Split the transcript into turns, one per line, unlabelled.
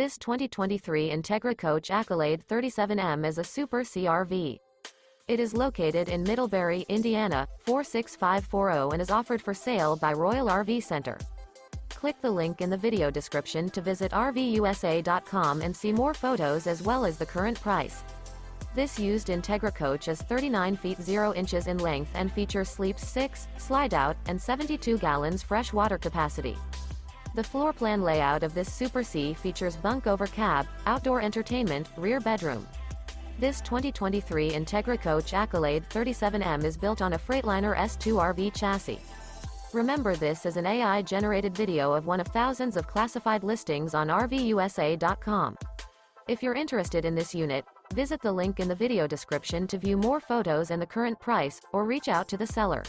This 2023 Entegra Coach Accolade 37M is a Super CRV. It is located in Middlebury, Indiana, 46540 and is offered for sale by Royal RV Center. Click the link in the video description to visit RVUSA.com and see more photos as well as the current price. This used Entegra coach is 39 feet 0 inches in length and features sleeps 6, Slideout, and 72 gallons fresh water capacity. The floor plan layout of this Super C features bunk over cab, outdoor entertainment, rear bedroom. This 2023 Entegra Coach Accolade 37M is built on a Freightliner S2RV chassis. Remember, this is an AI-generated video of one of thousands of classified listings on RVUSA.com. If you're interested in this unit, visit the link in the video description to view more photos and the current price, or reach out to the seller.